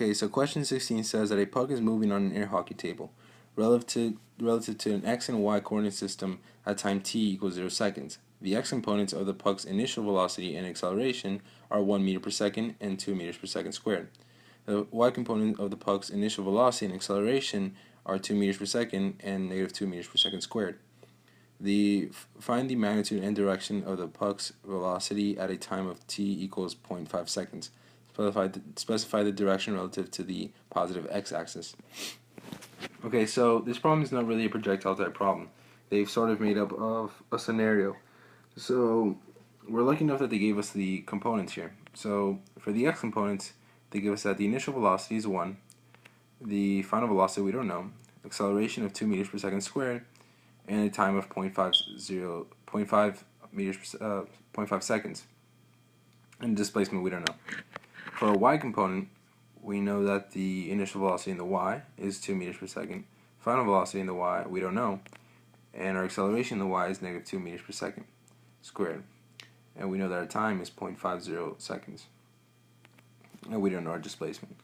Okay, so question 16 says that a puck is moving on an air hockey table relative to an x and y coordinate system at time t equals 0 seconds. The x components of the puck's initial velocity and acceleration are 1 meter per second and 2 meters per second squared. The y component of the puck's initial velocity and acceleration are 2 meters per second and negative 2 meters per second squared. Find the magnitude and direction of the puck's velocity at a time of t equals 0.5 seconds. Specify the direction relative to the positive x-axis. Okay, so this problem is not really a projectile type problem. They've sort of made up of a scenario. So we're lucky enough that they gave us the components here. So for the x components, they give us that the initial velocity is 1, the final velocity we don't know, acceleration of 2 meters per second squared, and a time of 0.5 seconds, and displacement we don't know. For a y component, we know that the initial velocity in the y is 2 meters per second, final velocity in the y we don't know, and our acceleration in the y is negative 2 meters per second squared. And we know that our time is 0.50 seconds. And we don't know our displacement.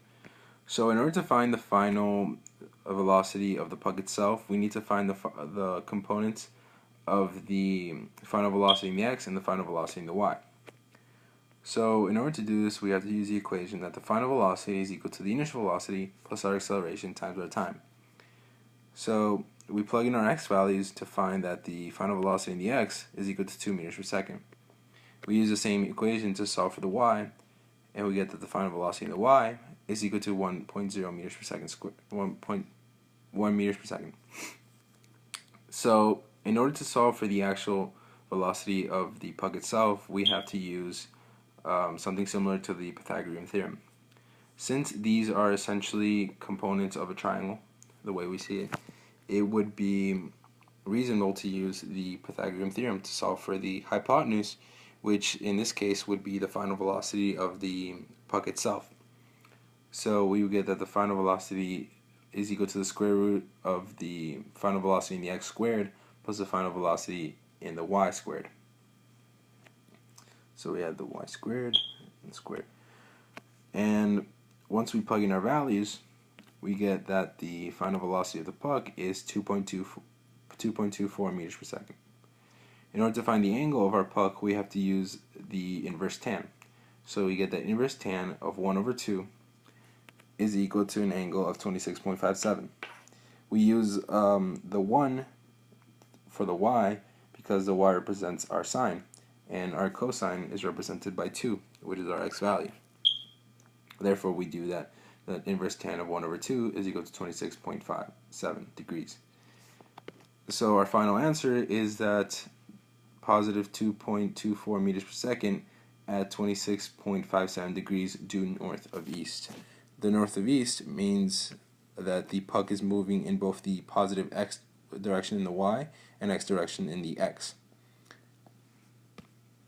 So in order to find the final velocity of the puck itself, we need to find the components of the final velocity in the x and the final velocity in the y. So in order to do this, we have to use the equation that the final velocity is equal to the initial velocity plus our acceleration times our time. So we plug in our x values to find that the final velocity in the x is equal to 2 meters per second. We use the same equation to solve for the y, and we get that the final velocity in the y is equal to 1.0 meters per second squared, 1.1 meters per second. So in order to solve for the actual velocity of the puck itself, we have to use something similar to the Pythagorean theorem. Since these are essentially components of a triangle, the way we see it, it would be reasonable to use the Pythagorean theorem to solve for the hypotenuse, which in this case would be the final velocity of the puck itself. So we would get that the final velocity is equal to the square root of the final velocity in the x squared plus the final velocity in the y squared. So we have the y squared and squared. And once we plug in our values, we get that the final velocity of the puck is 2.24 meters per second. In order to find the angle of our puck, we have to use the inverse tan. So we get that inverse tan of 1 over 2 is equal to an angle of 26.57. We use the 1 for the y because the y represents our sine, and our cosine is represented by 2, which is our x value. Therefore, we do that inverse tan of 1 over 2 is equal to 26.57 degrees. So our final answer is that positive 2.24 meters per second at 26.57 degrees due north of east. The north of east means that the puck is moving in both the positive x direction in the y and x direction in the x.